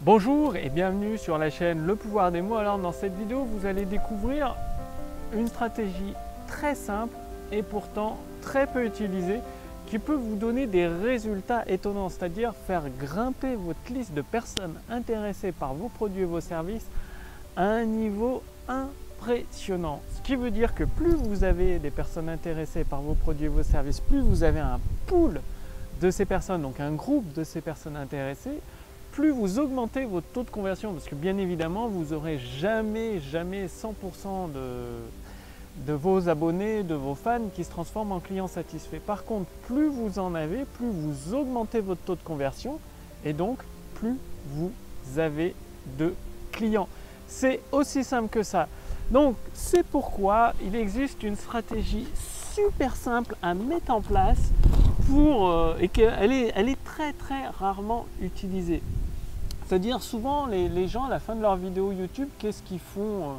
Bonjour et bienvenue sur la chaîne Le Pouvoir des mots. Alors dans cette vidéo, vous allez découvrir une stratégie très simple et pourtant très peu utilisée qui peut vous donner des résultats étonnants, c'est-à-dire faire grimper votre liste de personnes intéressées par vos produits et vos services à un niveau impressionnant. Ce qui veut dire que plus vous avez des personnes intéressées par vos produits et vos services, plus vous avez un pool de ces personnes, donc un groupe de ces personnes intéressées, plus vous augmentez votre taux de conversion, parce que bien évidemment, vous n'aurez jamais 100% de vos abonnés, de vos fans qui se transforment en clients satisfaits. Par contre, plus vous en avez, plus vous augmentez votre taux de conversion et donc plus vous avez de clients. C'est aussi simple que ça. Donc, c'est pourquoi il existe une stratégie super simple à mettre en place et qu'elle est très rarement utilisée. C'est-à-dire souvent les gens à la fin de leur vidéo YouTube, qu'est-ce qu'ils font,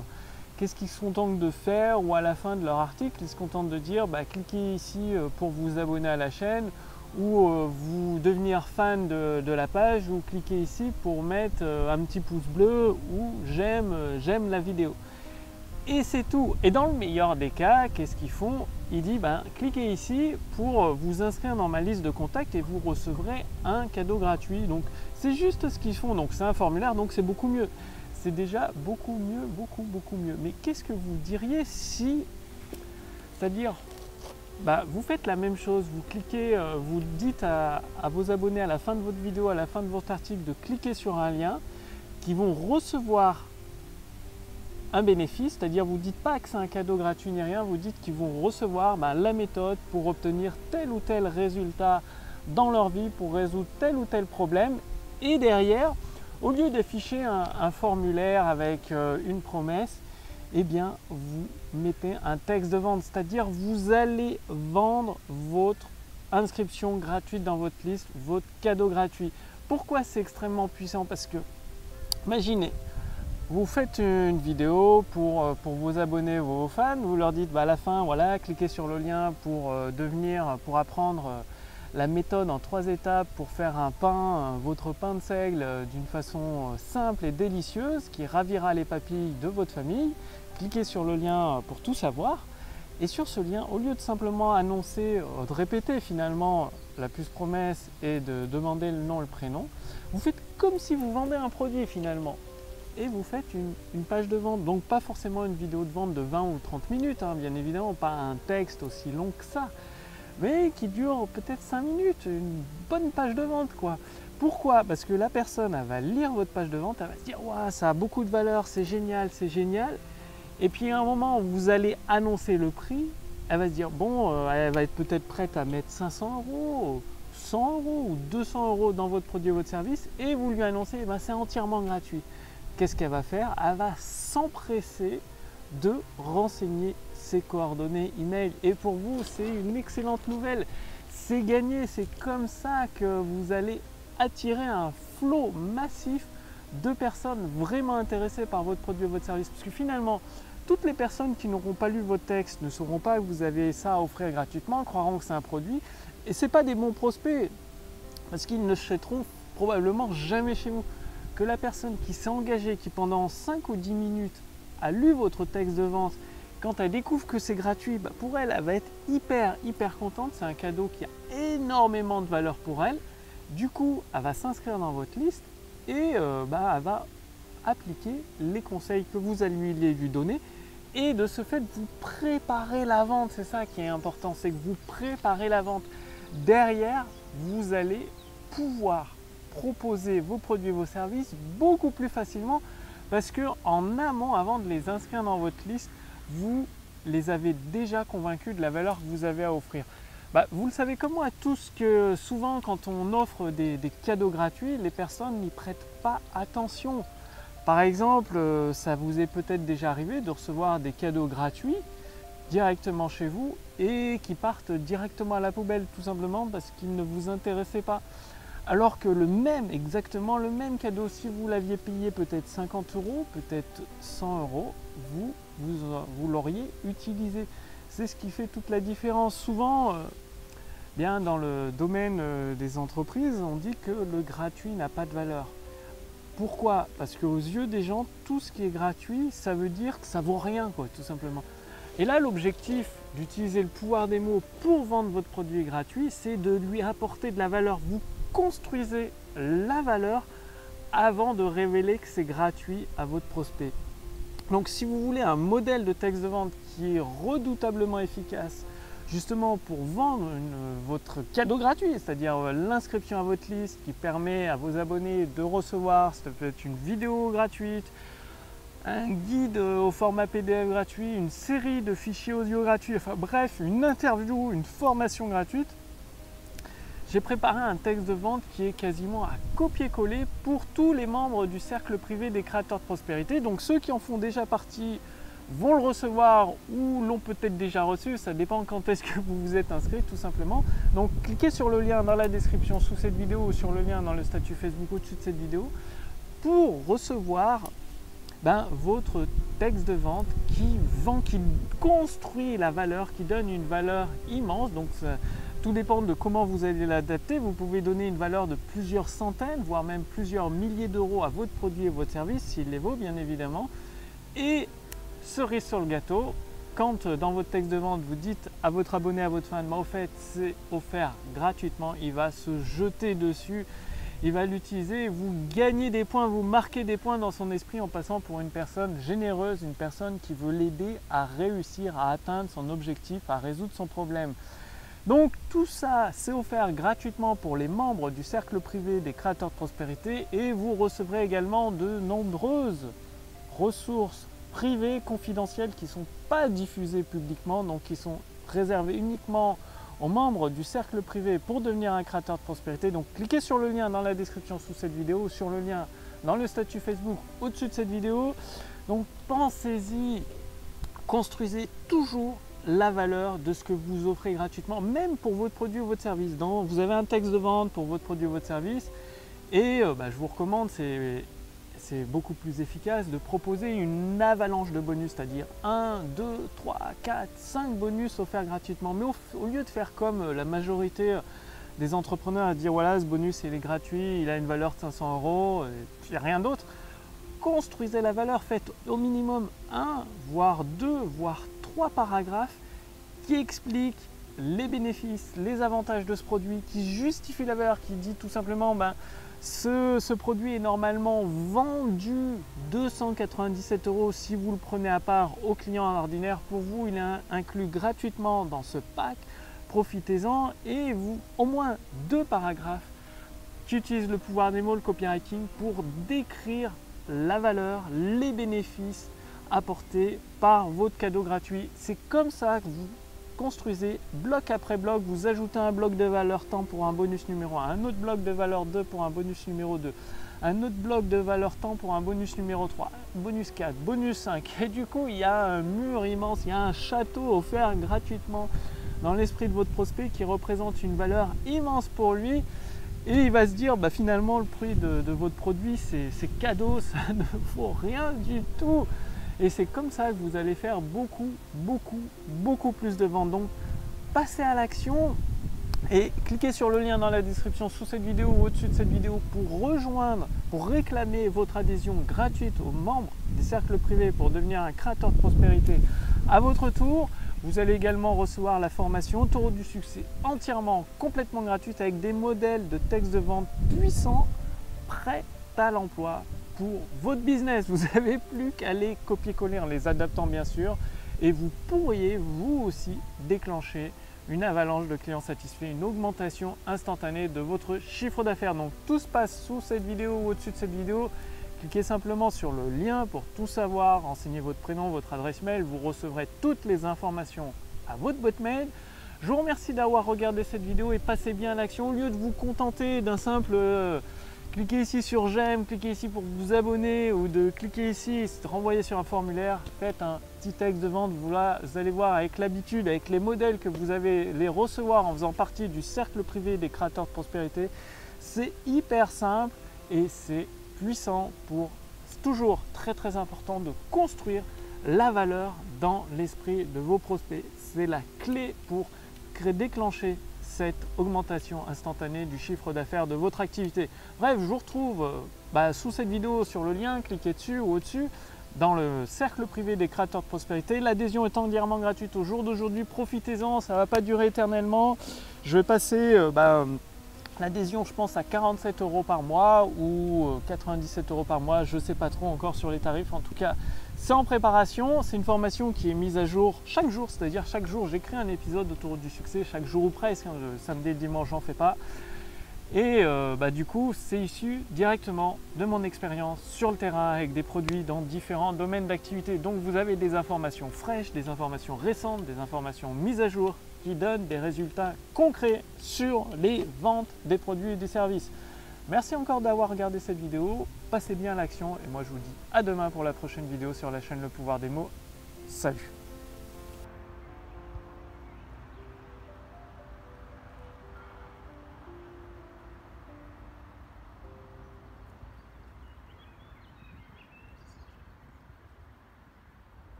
qu'est-ce qu'ils se contentent de faire, ou à la fin de leur article, ils se contentent de dire cliquez ici pour vous abonner à la chaîne, ou vous devenir fan de la page, ou cliquez ici pour mettre un petit pouce bleu ou j'aime la vidéo. Et c'est tout. Et dans le meilleur des cas, qu'est-ce qu'ils font? Ils disent cliquez ici pour vous inscrire dans ma liste de contacts et vous recevrez un cadeau gratuit. Donc c'est juste ce qu'ils font. Donc c'est un formulaire, donc c'est beaucoup mieux. C'est déjà beaucoup mieux, beaucoup mieux. Mais qu'est-ce que vous diriez si, c'est-à-dire, vous faites la même chose, vous cliquez, vous dites à vos abonnés à la fin de votre vidéo, à la fin de votre article, de cliquer sur un lien qui vont recevoir un bénéfice, c'est-à-dire vous ne dites pas que c'est un cadeau gratuit ni rien, vous dites qu'ils vont recevoir la méthode pour obtenir tel ou tel résultat dans leur vie, pour résoudre tel ou tel problème. Et derrière, au lieu d'afficher un formulaire avec une promesse, eh bien vous mettez un texte de vente, c'est-à-dire vous allez vendre votre inscription gratuite dans votre liste, votre cadeau gratuit. Pourquoi c'est extrêmement puissant? Parce que, imaginez, vous faites une vidéo pour vos abonnés, vos fans, vous leur dites à la fin, voilà, cliquez sur le lien pour apprendre la méthode en 3 étapes pour faire un pain, votre pain de seigle d'une façon simple et délicieuse qui ravira les papilles de votre famille. Cliquez sur le lien pour tout savoir. Et sur ce lien, au lieu de simplement annoncer, de répéter finalement la puce promesse et de demander le nom et le prénom, vous faites comme si vous vendez un produit finalement. Et vous faites une page de vente, donc pas forcément une vidéo de vente de 20 ou 30 minutes, bien évidemment, pas un texte aussi long que ça, mais qui dure peut-être 5 minutes, une bonne page de vente quoi. Pourquoi? Parce que la personne, elle va lire votre page de vente, elle va se dire « Waouh, ça a beaucoup de valeur, c'est génial », et puis à un moment où vous allez annoncer le prix, elle va se dire « Bon, elle va être peut-être prête à mettre 500 €, 100 € ou 200 € dans votre produit ou votre service, et vous lui annoncez « c'est entièrement gratuit ». Qu'est-ce qu'elle va faire? Elle va s'empresser de renseigner ses coordonnées email. Et pour vous, c'est une excellente nouvelle. C'est gagné. C'est comme ça que vous allez attirer un flot massif de personnes vraiment intéressées par votre produit ou votre service. Parce que finalement, toutes les personnes qui n'auront pas lu votre texte ne sauront pas que vous avez ça à offrir gratuitement, croiront que c'est un produit. Et ce n'est pas des bons prospects, parce qu'ils ne achèteront probablement jamais chez vous. Que la personne qui s'est engagée, qui pendant 5 ou 10 minutes a lu votre texte de vente, quand elle découvre que c'est gratuit, pour elle, elle va être hyper contente. C'est un cadeau qui a énormément de valeur pour elle. Du coup, elle va s'inscrire dans votre liste et elle va appliquer les conseils que vous alliez lui donner. Et de ce fait, vous préparez la vente. C'est ça qui est important, c'est que vous préparez la vente. Derrière, vous allez pouvoir proposer vos produits et vos services beaucoup plus facilement parce que en amont, avant de les inscrire dans votre liste, vous les avez déjà convaincus de la valeur que vous avez à offrir. Vous le savez comme moi tous que souvent quand on offre des cadeaux gratuits, les personnes n'y prêtent pas attention. Par exemple, ça vous est peut-être déjà arrivé de recevoir des cadeaux gratuits directement chez vous et qui partent directement à la poubelle tout simplement parce qu'ils ne vous intéressaient pas. Alors que exactement le même cadeau, si vous l'aviez payé peut-être 50 €, peut-être 100 €, vous l'auriez utilisé. C'est ce qui fait toute la différence. Souvent, dans le domaine des entreprises, on dit que le gratuit n'a pas de valeur. Pourquoi? Parce qu'aux yeux des gens, tout ce qui est gratuit, ça veut dire que ça vaut rien, quoi, tout simplement. Et là, l'objectif d'utiliser le pouvoir des mots pour vendre votre produit gratuit, c'est de lui apporter de la valeur. Vous construisez la valeur avant de révéler que c'est gratuit à votre prospect. Donc si vous voulez un modèle de texte de vente qui est redoutablement efficace, justement pour vendre votre cadeau gratuit, c'est-à-dire l'inscription à votre liste qui permet à vos abonnés de recevoir, ça peut être une vidéo gratuite, un guide au format PDF gratuit, une série de fichiers audio gratuits, enfin bref, une interview, une formation gratuite. J'ai préparé un texte de vente qui est quasiment à copier-coller pour tous les membres du cercle privé des créateurs de prospérité. Donc ceux qui en font déjà partie vont le recevoir ou l'ont peut-être déjà reçu, ça dépend quand est-ce que vous vous êtes inscrit tout simplement. Donc cliquez sur le lien dans la description sous cette vidéo ou sur le lien dans le statut Facebook au-dessus de cette vidéo pour recevoir votre texte de vente qui vend, qui construit la valeur, qui donne une valeur immense. Donc tout dépend de comment vous allez l'adapter. Vous pouvez donner une valeur de plusieurs centaines, voire même plusieurs milliers d'euros à votre produit et votre service, s'il les vaut bien évidemment. Et cerise sur le gâteau, quand dans votre texte de vente vous dites à votre abonné, à votre fan, au fait c'est offert gratuitement, il va se jeter dessus, il va l'utiliser, vous gagnez des points, vous marquez des points dans son esprit en passant pour une personne généreuse, une personne qui veut l'aider à réussir, à atteindre son objectif, à résoudre son problème. Donc tout ça, c'est offert gratuitement pour les membres du cercle privé des créateurs de prospérité et vous recevrez également de nombreuses ressources privées, confidentielles qui ne sont pas diffusées publiquement, donc qui sont réservées uniquement aux membres du cercle privé pour devenir un créateur de prospérité. Donc cliquez sur le lien dans la description sous cette vidéo ou sur le lien dans le statut Facebook au-dessus de cette vidéo. Donc pensez-y, construisez toujours la valeur de ce que vous offrez gratuitement, même pour votre produit ou votre service. Vous avez un texte de vente pour votre produit ou votre service et je vous recommande, c'est beaucoup plus efficace de proposer une avalanche de bonus, c'est-à-dire 1, 2, 3, 4, 5 bonus offerts gratuitement. Mais au lieu de faire comme la majorité des entrepreneurs à dire voilà, ce bonus il est gratuit, il a une valeur de 500 euros, et puis rien d'autre, construisez la valeur, faites au minimum 1, voire 2, voire 3 paragraphes qui expliquent les bénéfices, les avantages de ce produit, qui justifient la valeur, qui dit tout simplement ce produit est normalement vendu 297 € si vous le prenez à part au client ordinaire. Pour vous, il est inclus gratuitement dans ce pack. Profitez-en et au moins 2 paragraphes qui utilisent le pouvoir des mots, le copywriting pour décrire la valeur, les bénéfices apportés par votre cadeau gratuit. C'est comme ça que vous construisez bloc après bloc, vous ajoutez un bloc de valeur temps pour un bonus numéro 1, un autre bloc de valeur 2 pour un bonus numéro 2, un autre bloc de valeur temps pour un bonus numéro 3, bonus 4, bonus 5. Et du coup, il y a un mur immense, il y a un château offert gratuitement dans l'esprit de votre prospect qui représente une valeur immense pour lui. Et il va se dire, finalement, le prix de votre produit, c'est cadeau, ça ne vaut rien du tout. Et c'est comme ça que vous allez faire beaucoup plus de ventes. Donc, passez à l'action et cliquez sur le lien dans la description sous cette vidéo ou au-dessus de cette vidéo pour réclamer votre adhésion gratuite aux membres des cercles privés pour devenir un créateur de prospérité à votre tour. Vous allez également recevoir la formation Autoroute du succès entièrement, complètement gratuite avec des modèles de textes de vente puissants, prêts à l'emploi pour votre business. Vous n'avez plus qu'à les copier-coller en les adaptant bien sûr et vous pourriez vous aussi déclencher une avalanche de clients satisfaits, une augmentation instantanée de votre chiffre d'affaires. Donc tout se passe sous cette vidéo ou au-dessus de cette vidéo. Cliquez simplement sur le lien pour tout savoir, renseignez votre prénom, votre adresse mail, vous recevrez toutes les informations à votre boîte mail. Je vous remercie d'avoir regardé cette vidéo et passez bien à l'action. Au lieu de vous contenter d'un simple cliquez ici sur j'aime, cliquez ici pour vous abonner ou de cliquer ici, renvoyer sur un formulaire, faites un petit texte de vente. Vous allez voir avec l'habitude, avec les modèles que vous allez les recevoir en faisant partie du cercle privé des créateurs de prospérité. C'est hyper simple et c'est puissant c'est toujours très important de construire la valeur dans l'esprit de vos prospects. C'est la clé pour déclencher cette augmentation instantanée du chiffre d'affaires de votre activité. Bref, je vous retrouve sous cette vidéo sur le lien, cliquez dessus ou au-dessus, dans le cercle privé des créateurs de prospérité. L'adhésion est entièrement gratuite au jour d'aujourd'hui, profitez-en, ça ne va pas durer éternellement. Je vais passer l'adhésion, je pense, à 47 € par mois ou 97 € par mois, je ne sais pas trop encore sur les tarifs. En tout cas, c'est en préparation, c'est une formation qui est mise à jour chaque jour, c'est-à-dire chaque jour j'écris un épisode d'autoroute du succès, chaque jour ou presque, hein, le samedi et le dimanche j'en fais pas. Et du coup, c'est issu directement de mon expérience sur le terrain avec des produits dans différents domaines d'activité. Donc vous avez des informations fraîches, des informations récentes, des informations mises à jour qui donnent des résultats concrets sur les ventes des produits et des services. Merci encore d'avoir regardé cette vidéo, passez bien à l'action et moi je vous dis à demain pour la prochaine vidéo sur la chaîne Le Pouvoir des Mots. Salut!